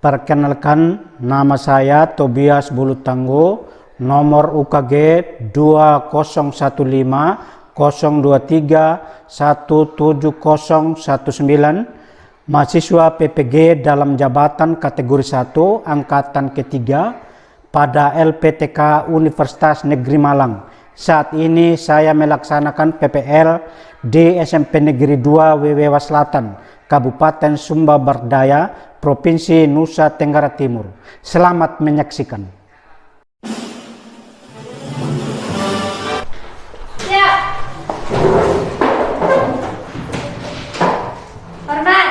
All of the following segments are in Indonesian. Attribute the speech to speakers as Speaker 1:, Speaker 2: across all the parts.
Speaker 1: Perkenalkan, nama saya Tobias Bulutanggo, nomor UKG 2015-023-17019, mahasiswa PPG dalam jabatan kategori 1 angkatan ketiga pada LPTK Universitas Negeri Malang. Saat ini saya melaksanakan PPL di SMP Negeri 2 Wewewa Selatan, Kabupaten Sumba Bardaya, Provinsi Nusa Tenggara Timur. Selamat menyaksikan.
Speaker 2: Hormat.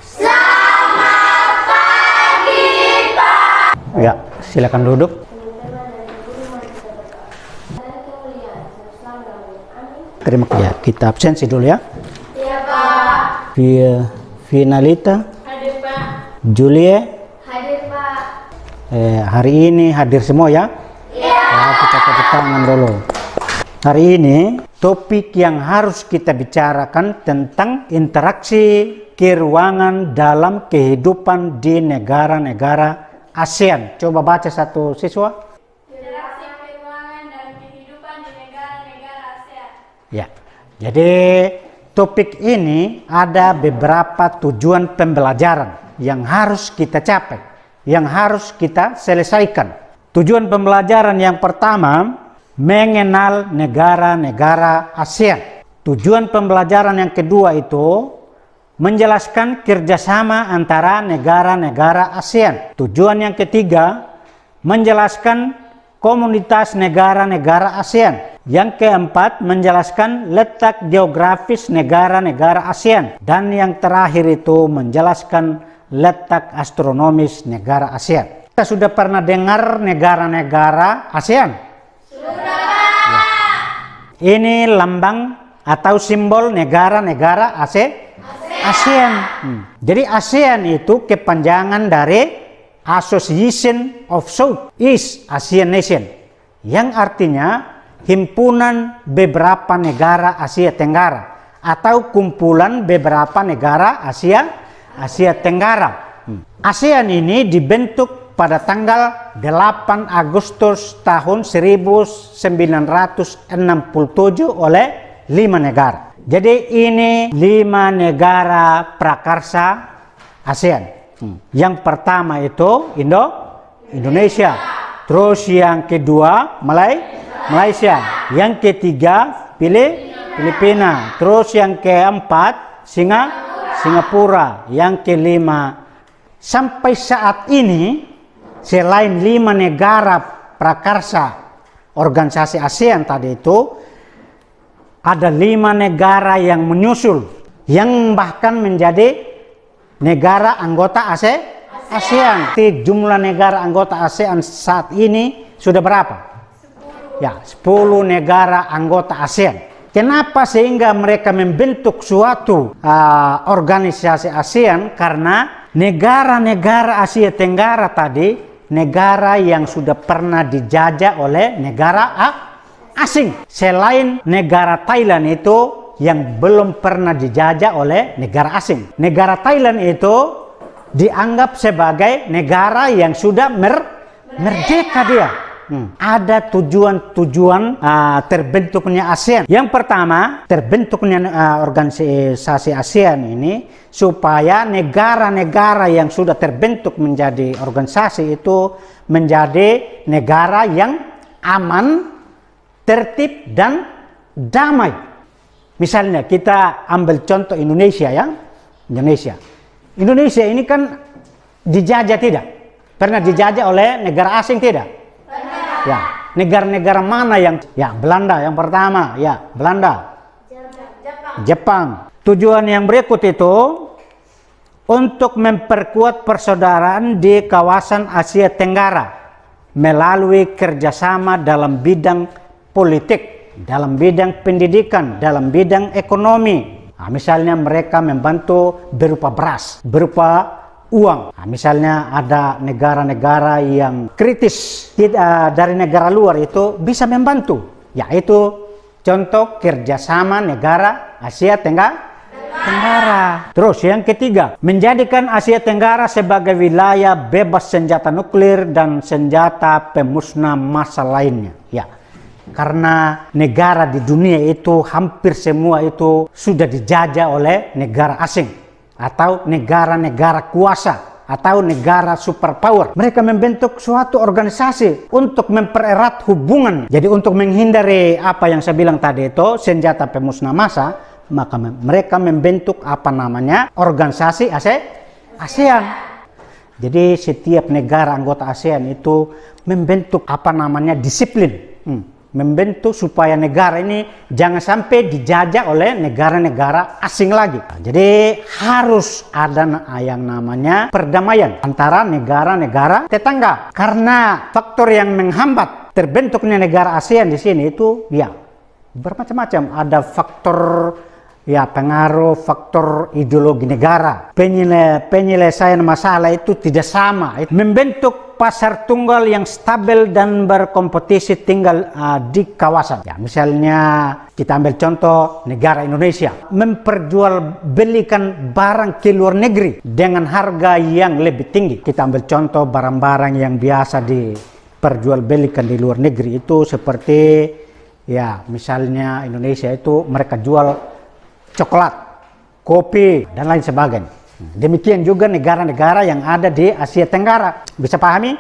Speaker 2: Selamat pagi, Pak.
Speaker 1: Ya, silakan duduk. Terima kasih. Ya, kita absensi dulu ya.
Speaker 2: Iya, Pak.
Speaker 1: Finalita,
Speaker 2: Hadir, Pak.
Speaker 1: Julie,
Speaker 2: Hadir, Pak.
Speaker 1: hari ini hadir semua ya?
Speaker 2: Iya.
Speaker 1: Ya, kita tepuk tangan dulu. Hari ini topik yang harus kita bicarakan tentang interaksi keruangan dalam kehidupan di negara-negara ASEAN. Coba baca satu siswa.
Speaker 2: Interaksi keuangan dan kehidupan di negara-negara ASEAN.
Speaker 1: Ya, jadi topik ini ada beberapa tujuan pembelajaran yang harus kita capai, yang harus kita selesaikan. Tujuan pembelajaran yang pertama, mengenal negara-negara ASEAN. Tujuan pembelajaran yang kedua itu menjelaskan kerjasama antara negara-negara ASEAN. Tujuan yang ketiga, menjelaskan komunitas negara-negara ASEAN. Yang keempat, menjelaskan letak geografis negara-negara ASEAN. Dan yang terakhir itu menjelaskan letak astronomis negara ASEAN. Kita sudah pernah dengar negara-negara ASEAN? Ya. Ini lambang atau simbol negara-negara ASEAN. Jadi ASEAN itu kepanjangan dari Association of Southeast Asian Nation, yang artinya himpunan beberapa negara Asia Tenggara atau kumpulan beberapa negara Asia Tenggara. ASEAN ini dibentuk pada tanggal 8 Agustus tahun 1967 oleh 5 negara. Jadi ini 5 negara prakarsa ASEAN. Yang pertama itu Indonesia. Terus yang kedua Malaysia. Yang ketiga Filipina. Terus yang keempat Singapura. Yang kelima, sampai saat ini selain 5 negara prakarsa organisasi ASEAN tadi itu, ada 5 negara yang menyusul, yang bahkan menjadi negara anggota ASEAN. Jumlah negara anggota ASEAN saat ini sudah berapa?
Speaker 2: 10.
Speaker 1: Ya, 10 negara anggota ASEAN. Kenapa sehingga mereka membentuk suatu organisasi ASEAN? Karena negara-negara Asia Tenggara tadi, negara yang sudah pernah dijajah oleh negara asing. Selain negara Thailand itu yang belum pernah dijajah oleh negara asing. Negara Thailand itu dianggap sebagai negara yang sudah merdeka dia. Ada tujuan-tujuan terbentuknya ASEAN. Yang pertama, terbentuknya organisasi ASEAN ini supaya negara-negara yang sudah terbentuk menjadi organisasi itu menjadi negara yang aman, tertib, dan damai. Misalnya kita ambil contoh Indonesia ya. Indonesia ini kan dijajah tidak? Pernah dijajah oleh negara asing tidak? Ya, negara-negara mana yang Belanda yang pertama, Belanda. Jepang. Tujuan yang berikut itu untuk memperkuat persaudaraan di kawasan Asia Tenggara melalui kerjasama dalam bidang politik, dalam bidang pendidikan, dalam bidang ekonomi. Misalnya mereka membantu berupa beras, berupa uang. Misalnya ada negara-negara yang kritis dari negara luar itu bisa membantu. Yaitu contoh kerjasama negara Asia Tenggara Tenggara. Terus yang ketiga, menjadikan Asia Tenggara sebagai wilayah bebas senjata nuklir dan senjata pemusnah massal lainnya. Ya, karena negara di dunia itu hampir semua itu sudah dijajah oleh negara asing atau negara-negara kuasa atau negara superpower. Mereka membentuk suatu organisasi untuk mempererat hubungan. Jadi untuk menghindari apa yang saya bilang tadi itu, senjata pemusnah massa, maka mereka membentuk apa namanya, organisasi ASEAN. Jadi setiap negara anggota ASEAN itu membentuk apa namanya, disiplin. Membentuk supaya negara ini jangan sampai dijajah oleh negara-negara asing lagi. Jadi harus ada yang namanya perdamaian antara negara-negara tetangga. Karena faktor yang menghambat terbentuknya negara ASEAN di sini itu ya bermacam-macam. Ada faktor ya pengaruh, faktor ideologi negara. Penyelesaian masalah itu tidak sama. Membentuk pasar tunggal yang stabil dan berkompetisi tinggal di kawasan. Ya, misalnya kita ambil contoh negara Indonesia memperjualbelikan barang ke luar negeri dengan harga yang lebih tinggi. Kita ambil contoh barang-barang yang biasa diperjualbelikan di luar negeri itu seperti ya misalnya Indonesia itu mereka jual coklat, kopi dan lain sebagainya. Demikian juga negara-negara yang ada di Asia Tenggara. Bisa pahami?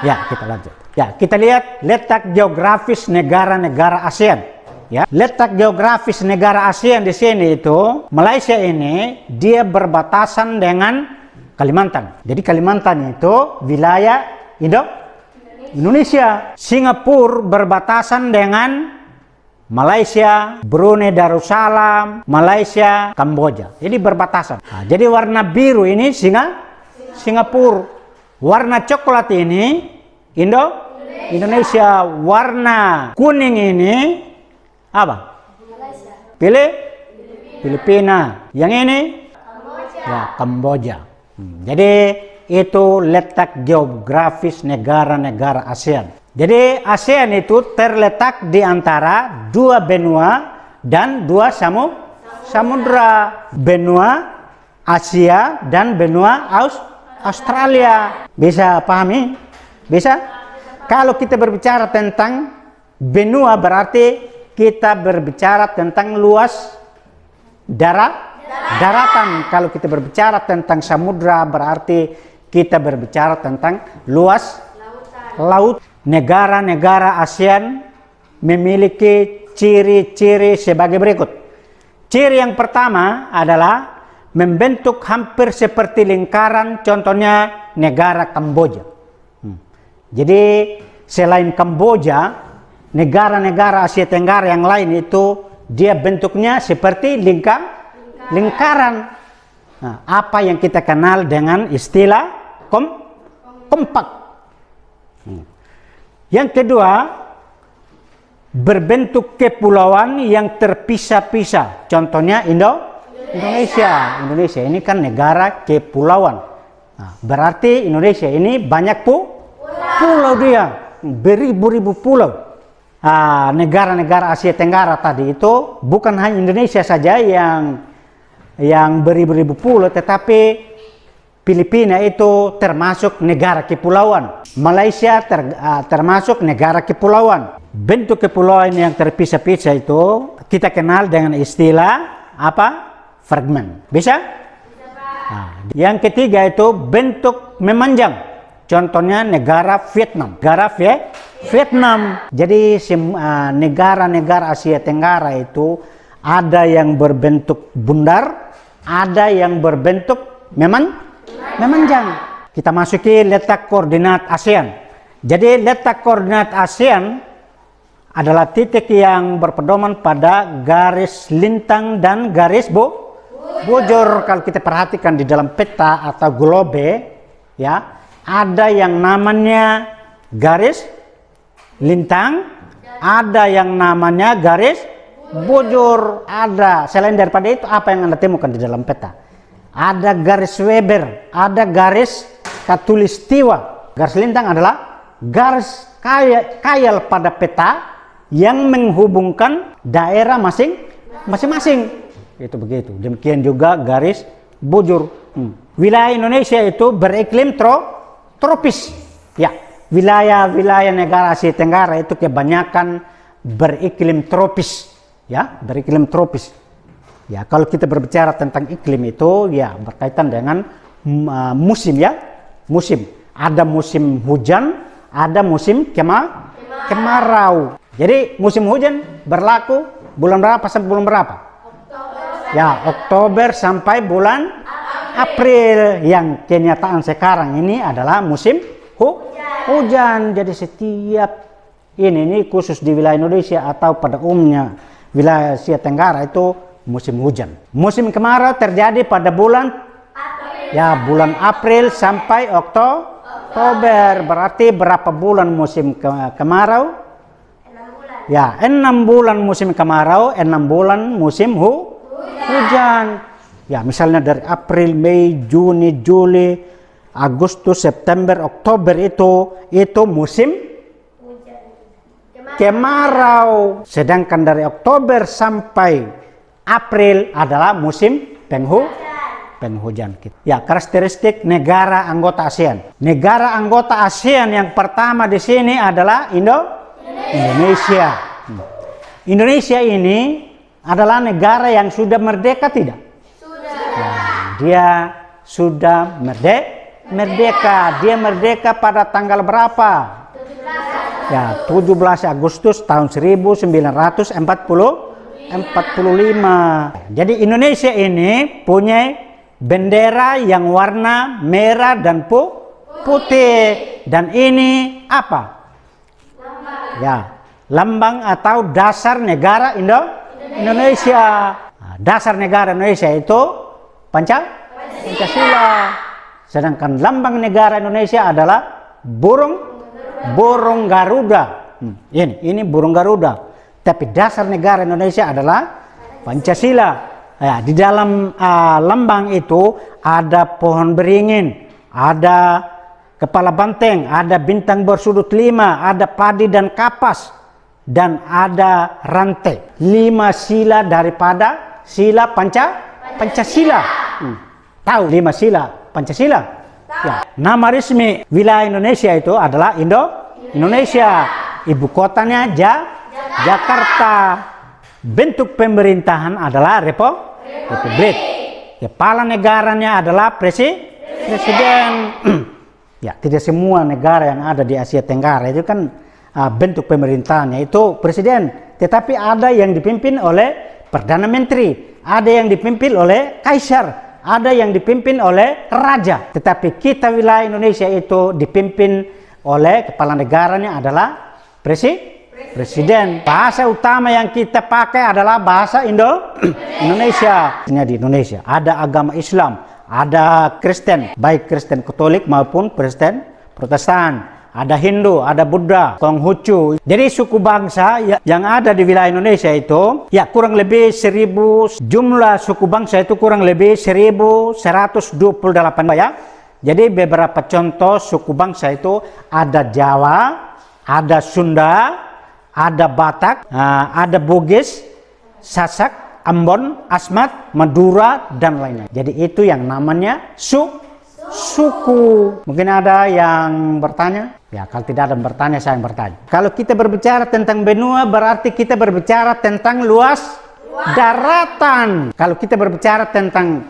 Speaker 1: Ya, kita lanjut. Ya, kita lihat letak geografis negara-negara ASEAN. Ya, letak geografis negara ASEAN di sini itu, Malaysia ini dia berbatasan dengan Kalimantan. Jadi Kalimantan itu wilayah Indonesia. Singapura berbatasan dengan Malaysia, Brunei Darussalam, Malaysia, Kamboja. Jadi berbatasan. Nah, jadi warna biru ini Singapura. Warna coklat ini Indonesia. Warna kuning ini apa? Filipina. Yang ini Kamboja. Jadi itu letak geografis negara-negara ASEAN. Jadi ASEAN itu terletak di antara dua benua dan dua samudra. Benua Asia dan benua Australia. Bisa pahami? Bisa? Kalau kita berbicara tentang benua berarti kita berbicara tentang luas daratan. Kalau kita berbicara tentang samudra berarti kita berbicara tentang luas laut. Negara-negara ASEAN memiliki ciri-ciri sebagai berikut. Ciri yang pertama adalah membentuk hampir seperti lingkaran, contohnya negara Kamboja. Jadi selain Kamboja, negara-negara Asia Tenggara yang lain itu dia bentuknya seperti lingkaran. Nah, apa yang kita kenal dengan istilah kompak. Yang kedua, berbentuk kepulauan yang terpisah-pisah. Contohnya Indonesia. Indonesia ini kan negara kepulauan. Nah, berarti Indonesia ini banyak pulau dia. Beribu-ribu pulau. Negara-negara Asia Tenggara tadi itu bukan hanya Indonesia saja yang beribu-ribu pulau, tetapi Filipina itu termasuk negara kepulauan. Malaysia termasuk negara kepulauan. Bentuk kepulauan yang terpisah-pisah itu kita kenal dengan istilah apa? Fragmen. Bisa? Yang ketiga itu bentuk memanjang. Contohnya negara Vietnam. Vietnam. Jadi negara-negara Asia Tenggara itu ada yang berbentuk bundar, ada yang berbentuk memanjang. Kita masuki letak koordinat ASEAN. Jadi letak koordinat ASEAN adalah titik yang berpedoman pada garis lintang dan garis bujur. Kalau kita perhatikan di dalam peta atau globe, ya, ada yang namanya garis lintang, ada yang namanya garis bujur. Ada. Selain daripada itu, apa yang Anda temukan di dalam peta? Ada garis Weber, ada garis Katulistiwa. Garis lintang adalah garis kayal pada peta yang menghubungkan daerah masing-masing. itu begitu. Demikian juga garis bujur. Wilayah Indonesia itu beriklim tropis. Ya, wilayah-wilayah negara Asia Tenggara itu kebanyakan beriklim tropis. Ya, beriklim tropis. Ya, kalau kita berbicara tentang iklim itu ya berkaitan dengan musim ya. Musim. Ada musim hujan, ada musim kemarau. Jadi musim hujan berlaku bulan berapa sampai bulan berapa? Ya, Oktober sampai bulan April. Yang kenyataan sekarang ini adalah musim hujan. Jadi setiap ini khusus di wilayah Indonesia atau pada umumnya wilayah Asia Tenggara itu musim hujan. Musim kemarau terjadi pada bulan bulan April sampai Oktober. Berarti berapa bulan musim kemarau? 6 bulan. Ya, 6 bulan musim kemarau, 6 bulan musim hujan. Ya, misalnya dari April, Mei, Juni, Juli, Agustus, September, Oktober itu musim kemarau. Sedangkan dari Oktober sampai April adalah musim penghujan. Ya, karakteristik negara anggota ASEAN. Negara anggota ASEAN yang pertama di sini adalah Indonesia. Indonesia ini adalah negara yang sudah merdeka tidak? Ya, dia sudah merdeka. Dia merdeka pada tanggal berapa? Ya, 17 Agustus tahun 1945. Jadi Indonesia ini punya bendera yang warna merah dan putih. Dan ini apa? Ya, lambang atau dasar negara Indonesia. Nah, dasar negara Indonesia itu Pancasila. Sedangkan lambang negara Indonesia adalah burung Garuda. Ini burung Garuda. Tapi dasar negara Indonesia adalah Pancasila. Ya, di dalam lambang itu ada pohon beringin, ada kepala banteng, ada bintang bersudut 5, ada padi dan kapas, dan ada rantai. 5 sila daripada sila Pancasila. Tahu 5 sila Pancasila? Ya. Nama resmi wilayah Indonesia itu adalah Indonesia. Ibu kotanya Jakarta. Bentuk pemerintahan adalah Republik. Kepala negaranya adalah presiden. Ya, tidak semua negara yang ada di Asia Tenggara itu kan bentuk pemerintahannya itu presiden. Tetapi ada yang dipimpin oleh Perdana Menteri, ada yang dipimpin oleh Kaisar, ada yang dipimpin oleh Raja. Tetapi kita wilayah Indonesia itu dipimpin oleh kepala negaranya adalah presiden. Bahasa utama yang kita pakai adalah bahasa Indonesia. Di Indonesia ada agama Islam, ada Kristen, baik Kristen Katolik maupun Kristen Protestan, ada Hindu, ada Buddha, Konghucu. Jadi suku bangsa yang ada di wilayah Indonesia itu ya kurang lebih 1000, jumlah suku bangsa itu kurang lebih 1128 ya. Jadi beberapa contoh suku bangsa itu ada Jawa, ada Sunda, ada Batak, ada Bugis, Sasak, Ambon, Asmat, Madura, dan lainnya. Jadi itu yang namanya suku. Mungkin ada yang bertanya? Ya, kalau tidak ada yang bertanya, saya yang bertanya. Kalau kita berbicara tentang benua, berarti kita berbicara tentang luas daratan. Kalau kita berbicara tentang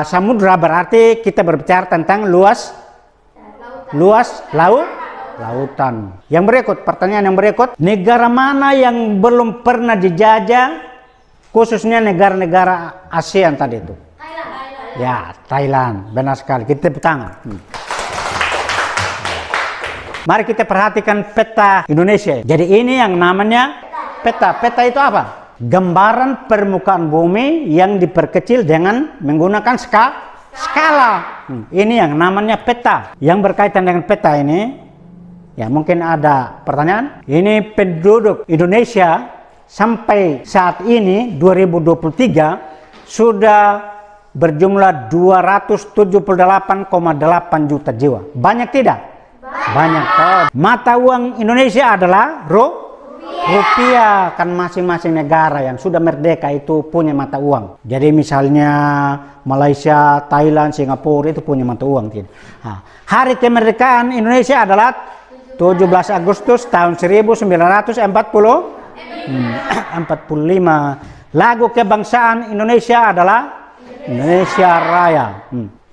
Speaker 1: samudra, berarti kita berbicara tentang luas lautan. Yang berikut, pertanyaan yang berikut, negara mana yang belum pernah dijajah, khususnya negara-negara ASEAN tadi itu?
Speaker 2: Thailand.
Speaker 1: Ya, Thailand. Benar sekali. Kita tepuk tangan. Mari kita perhatikan peta Indonesia. Jadi ini yang namanya peta. Peta itu apa? Gambaran permukaan bumi yang diperkecil dengan menggunakan skala. Ini yang namanya peta. Yang berkaitan dengan peta ini, ya mungkin ada pertanyaan. Ini penduduk Indonesia sampai saat ini 2023 sudah berjumlah 278,8 juta jiwa. Banyak tidak? Banyak. Mata uang Indonesia adalah Rupiah kan masing-masing negara yang sudah merdeka itu punya mata uang. Jadi misalnya Malaysia, Thailand, Singapura itu punya mata uang. Nah, hari kemerdekaan Indonesia adalah 17 Agustus tahun 1945. Lagu kebangsaan Indonesia adalah Indonesia Raya.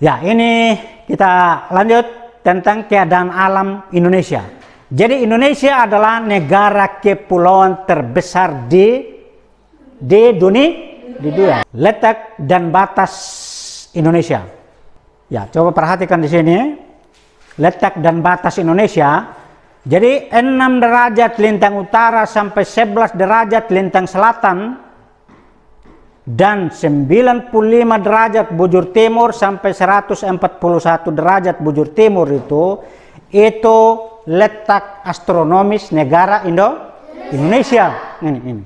Speaker 1: Ya, ini kita lanjut tentang keadaan alam Indonesia. Jadi Indonesia adalah negara kepulauan terbesar di dunia. Letak dan batas Indonesia. Ya, coba perhatikan di sini. Letak dan batas Indonesia. Jadi 6 derajat lintang utara sampai 11 derajat lintang selatan dan 95 derajat bujur timur sampai 141 derajat bujur timur itu letak astronomis negara Indonesia. Ini.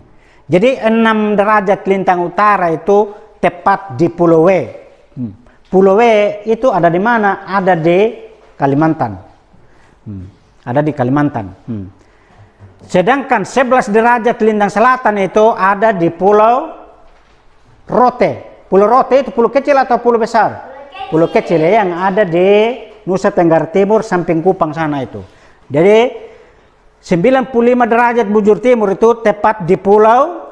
Speaker 1: Jadi 6 derajat lintang utara itu tepat di Pulau W. Pulau W itu ada di mana? Ada di Kalimantan. Ada di Kalimantan. Sedangkan 11 derajat lintang selatan itu ada di Pulau Rote. Pulau Rote itu pulau kecil atau pulau besar? Pulau kecil yang ada di Nusa Tenggara Timur samping Kupang sana itu. Jadi 95 derajat bujur timur itu tepat di Pulau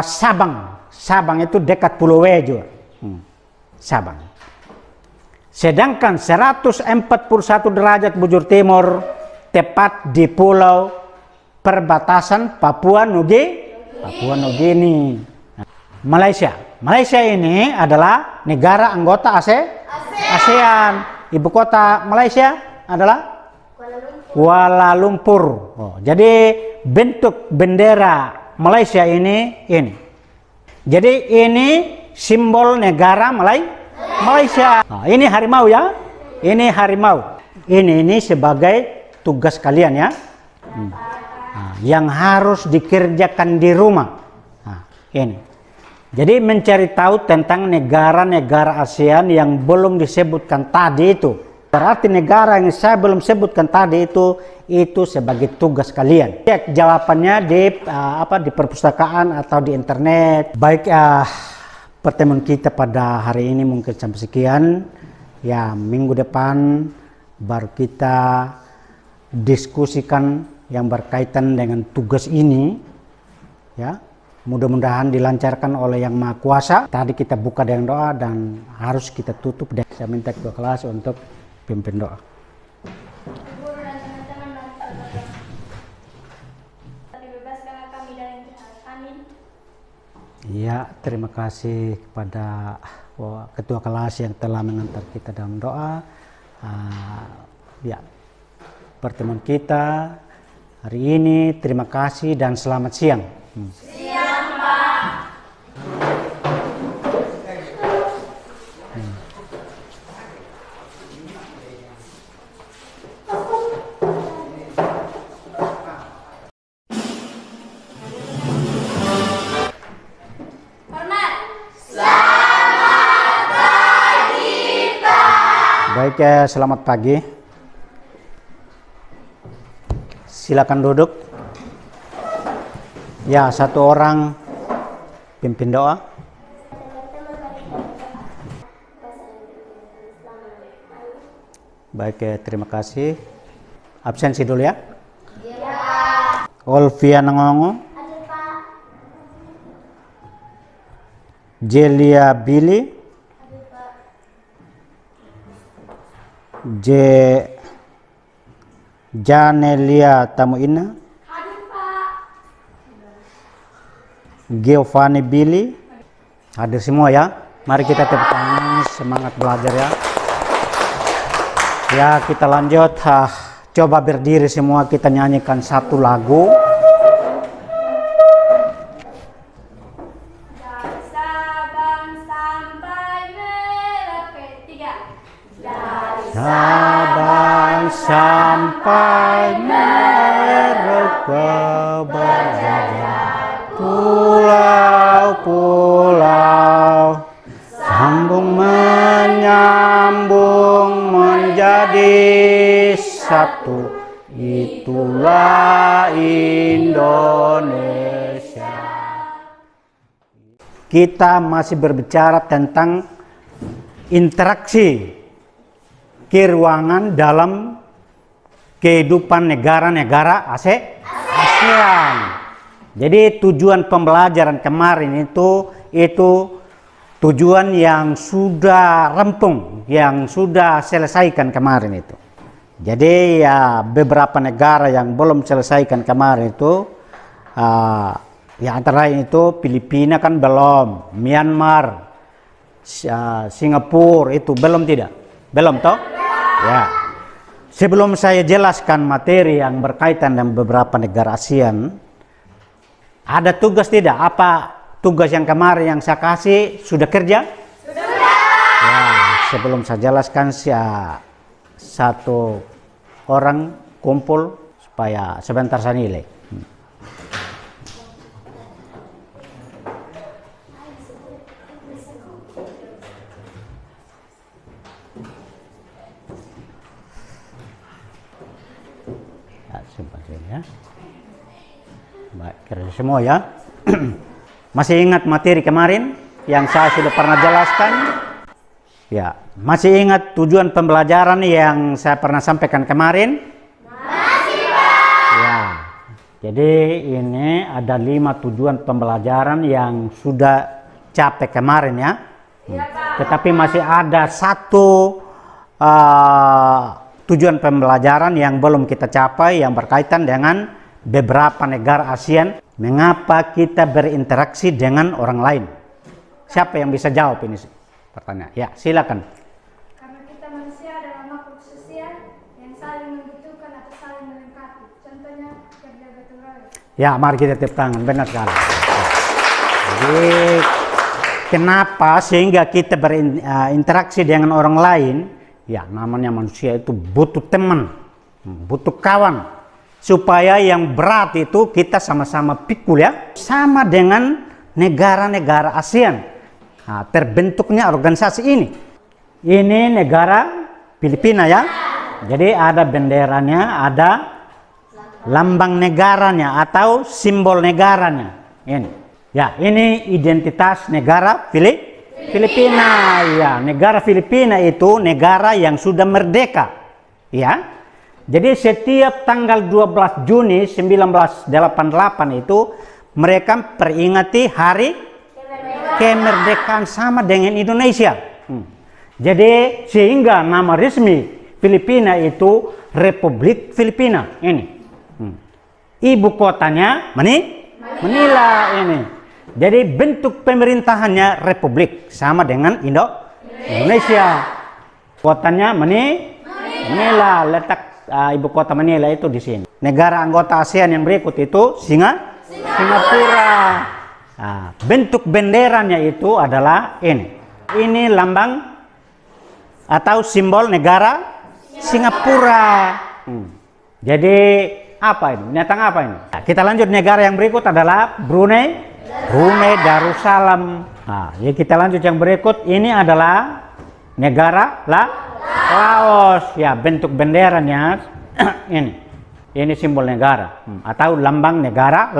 Speaker 1: Sabang. Sabang itu dekat Pulau W juga. Sabang. Sedangkan 141 derajat bujur timur tepat di Pulau perbatasan Papua Nugini. Malaysia ini adalah negara anggota ASEAN. Ibu kota Malaysia adalah Kuala Lumpur. Jadi bentuk bendera Malaysia ini. Jadi ini simbol negara Malaysia. Ini harimau ya. Ini harimau. Ini sebagai tugas kalian ya. Yang harus dikerjakan di rumah. Ini. Jadi mencari tahu tentang negara-negara ASEAN yang belum disebutkan tadi itu. Berarti negara yang saya belum sebutkan tadi itu sebagai tugas kalian. Cek jawabannya di perpustakaan atau di internet. Baik, pertemuan kita pada hari ini mungkin sampai sekian. Ya, minggu depan baru kita diskusikan yang berkaitan dengan tugas ini. Ya. Mudah-mudahan dilancarkan oleh Yang Maha Kuasa. Tadi kita buka dengan doa dan harus kita tutup. Dan saya minta ketua kelas untuk pimpin doa.
Speaker 2: Guru dan teman-teman tapi bebaskanlah kami dari jahat. Amin.
Speaker 1: Ya, terima kasih kepada ketua kelas yang telah mengantar kita dalam doa. Ya, pertemuan kita hari ini terima kasih dan selamat siang. Baik, selamat pagi. Silakan duduk. Ya, satu orang pimpin doa. Baik, terima kasih. Absensi dulu ya. Olvia Nangongo. Jelia Billy. Janelia Tamuina. Giovanni Billy. Hadir semua ya. Mari kita tepuk tangan, semangat belajar ya. Ya, kita lanjut. Coba berdiri semua, kita nyanyikan satu lagu.
Speaker 2: Dari Sabang sampai Merauke. 3. Dari
Speaker 1: Sabang sampai Merauke berjajar pulau-pulau, sambung menyambung menjadi satu, itulah kita masih berbicara tentang interaksi keruangan dalam kehidupan negara-negara ASEAN. Jadi tujuan pembelajaran kemarin itu tujuan yang sudah rampung, yang sudah selesaikan kemarin itu. Jadi ya beberapa negara yang belum selesaikan kemarin itu, ya antara lain itu Filipina kan belum, Myanmar, Singapura itu belum tidak? Belum toh? Ya. Sebelum saya jelaskan materi yang berkaitan dengan beberapa negara ASEAN, ada tugas tidak? Apa tugas yang kemarin yang saya kasih sudah kerja? Sudah. Ya, sebelum saya jelaskan satu orang kumpul supaya sebentar saya nilai. Ya. Baik, kira semua ya. Masih ingat materi kemarin yang saya sudah pernah jelaskan? Ya, masih ingat tujuan pembelajaran yang saya pernah sampaikan kemarin? Masih, Pak. Ya. Jadi ini ada 5 tujuan pembelajaran yang sudah capai kemarin ya. Tetapi masih ada satu tujuan pembelajaran yang belum kita capai yang berkaitan dengan beberapa negara ASEAN. Mengapa kita berinteraksi dengan orang lain? Siapa yang bisa jawab ini pertanyaan? Ya, silakan.
Speaker 2: Karena kita manusia adalah makhluk sosial yang saling membutuhkan atau saling melengkapi. Contohnya kerja gotong royong.
Speaker 1: Ya, mari kita tepuk tangan. Benar sekali. Jadi kenapa sehingga kita berinteraksi dengan orang lain? Ya, namanya manusia itu butuh teman, butuh kawan, supaya yang berat itu kita sama-sama pikul ya. Sama dengan negara-negara ASEAN. Nah, terbentuknya organisasi ini. Ini negara Filipina ya. Jadi ada benderanya, ada lambang negaranya atau simbol negaranya. Ini. Ya, ini identitas negara Filipina, ya, negara Filipina itu negara yang sudah merdeka, ya. Jadi setiap tanggal 12 Juni 1988 itu mereka peringati hari kemerdekaan sama dengan Indonesia. Jadi sehingga nama resmi Filipina itu Republik Filipina ini. Ibu kotanya Manila ini. Jadi bentuk pemerintahannya republik sama dengan Indonesia. Kotanya Manila, letak ibu kota Manila itu di sini. Negara anggota ASEAN yang berikut itu Singapura. Nah, bentuk benderanya itu adalah ini. Ini lambang atau simbol negara Singapura. Jadi apa ini? Binatang apa ini? Nah, kita lanjut negara yang berikut adalah Brunei Darussalam. Nah, ya kita lanjut yang berikut. Ini adalah negara Laos. Ya, bentuk benderanya ini. Ini simbol negara atau lambang negara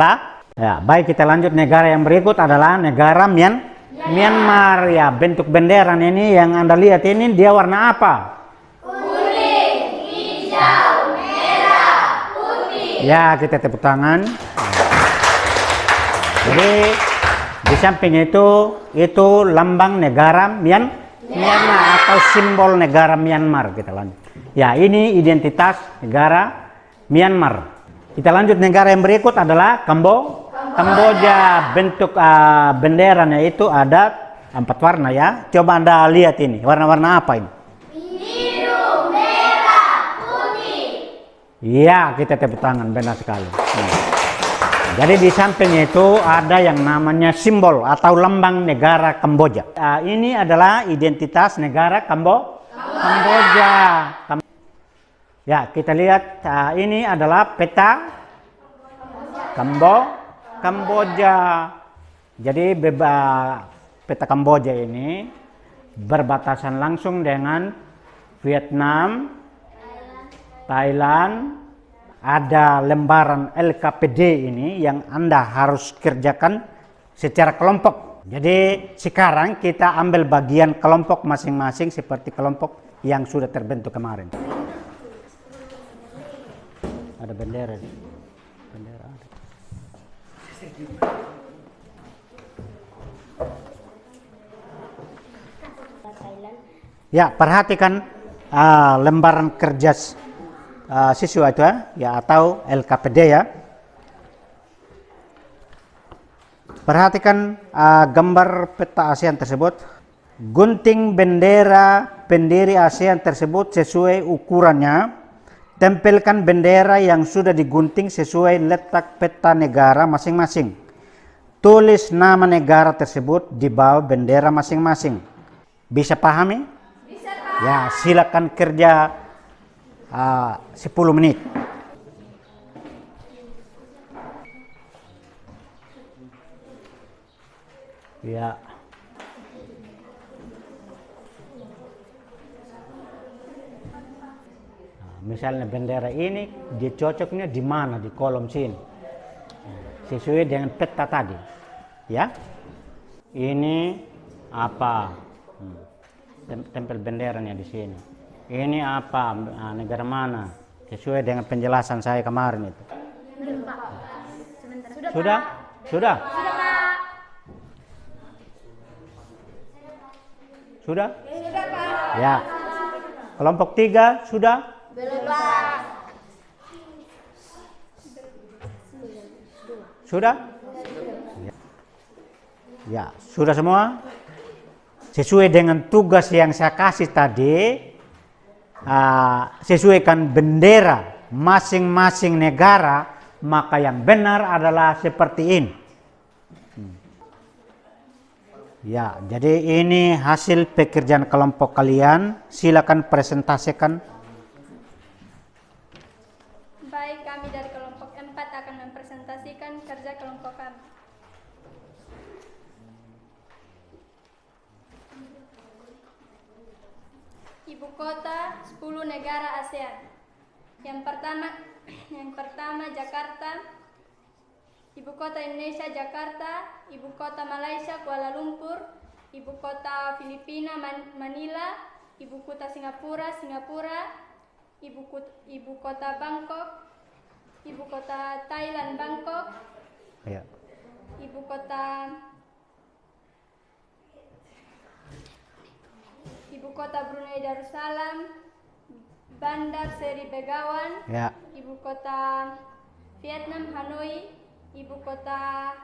Speaker 1: Ya, baik kita lanjut negara yang berikut adalah negara Myanmar. Ya, bentuk bendera ini yang Anda lihat ini dia warna apa? Kuning, hijau, merah, putih. Ya, kita tepuk tangan. Jadi di samping itu lambang negara Myanmar atau simbol negara Myanmar. Kita lanjut. Ya, ini identitas negara Myanmar. Kita lanjut negara yang berikut adalah Kamboja. Bentuk benderanya itu ada 4 warna ya. Coba Anda lihat ini. Warna-warna apa ini? Biru, merah, putih. Ya, kita tepuk tangan. Benar sekali. Jadi di samping itu ada yang namanya simbol atau lambang negara Kamboja. Ini adalah identitas negara Kamboja. Ya, kita lihat ini adalah peta Kamboja. Jadi peta Kamboja ini berbatasan langsung dengan Vietnam, Thailand. Ada lembaran LKPD ini yang Anda harus kerjakan secara kelompok. Jadi sekarang kita ambil bagian kelompok masing-masing seperti kelompok yang sudah terbentuk kemarin. Ada bendera. Bendera ada. Ya, perhatikan lembaran kerja siswa itu ya atau LKPD ya. Perhatikan gambar peta ASEAN tersebut. Gunting bendera pendiri ASEAN tersebut sesuai ukurannya. Tempelkan bendera yang sudah digunting sesuai letak peta negara masing-masing. Tulis nama negara tersebut di bawah bendera masing-masing. Bisa pahami?
Speaker 2: Bisa, Pak.
Speaker 1: Ya, silakan kerja 10 menit. Ya. Misalnya bendera ini dia cocoknya di mana, di kolom sini sesuai dengan peta tadi ya. Ini apa, tempel benderanya di sini. Ini apa, negara mana, sesuai dengan penjelasan saya kemarin itu. Sudah? Sudah? Sudah?
Speaker 2: Sudah, Pak.
Speaker 1: Ya. Kelompok 3 sudah?
Speaker 2: Belum, Pak.
Speaker 1: Sudah? Ya, sudah semua? Sesuai dengan tugas yang saya kasih tadi, sesuaikan bendera masing-masing negara, maka yang benar adalah seperti ini. Ya, jadi ini hasil pekerjaan kelompok kalian. Silakan presentasikan.
Speaker 2: Baik, kami dari kelompok 4 akan mempresentasikan kerja kelompok kami. Ibu kota 10 negara ASEAN. Yang pertama Jakarta. Ibu kota Indonesia Jakarta, ibu kota Malaysia Kuala Lumpur, ibu kota Filipina Manila, ibu kota Singapura ibu kota Bangkok, ibu kota Thailand Bangkok,
Speaker 1: Ya.
Speaker 2: ibu kota Brunei Darussalam, Bandar Seri Begawan,
Speaker 1: Ya.
Speaker 2: ibu kota Vietnam Hanoi, ibu kota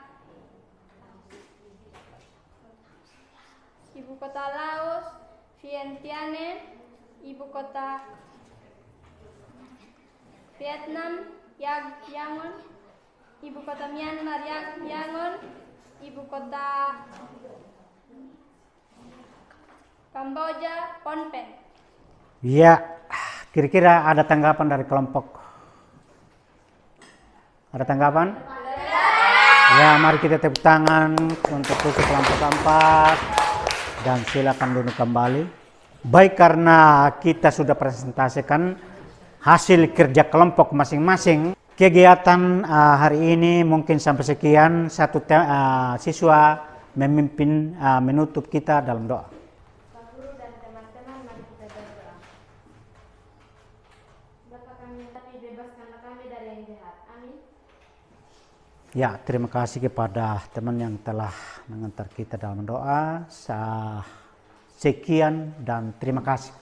Speaker 2: Laos Vientiane, ibu kota Vietnam Yangon, ibu kota Myanmar Yangon, ibu kota Kamboja Phnom Penh.
Speaker 1: Ya, kira-kira ada tanggapan dari kelompok? Ada tanggapan? Ya, mari kita tepuk tangan untuk kelompok 4 dan silakan duduk kembali. Baik, karena kita sudah presentasikan hasil kerja kelompok masing-masing, kegiatan hari ini mungkin sampai sekian. Siswa memimpin menutup kita dalam doa.
Speaker 2: Pak Guru dan teman-teman, mari kita berdoa. Bapa kami, tapi bebaskanlah kami dari yang jahat. Amin.
Speaker 1: Ya, terima kasih kepada teman yang telah mengantar kita dalam doa. Sekian dan terima kasih.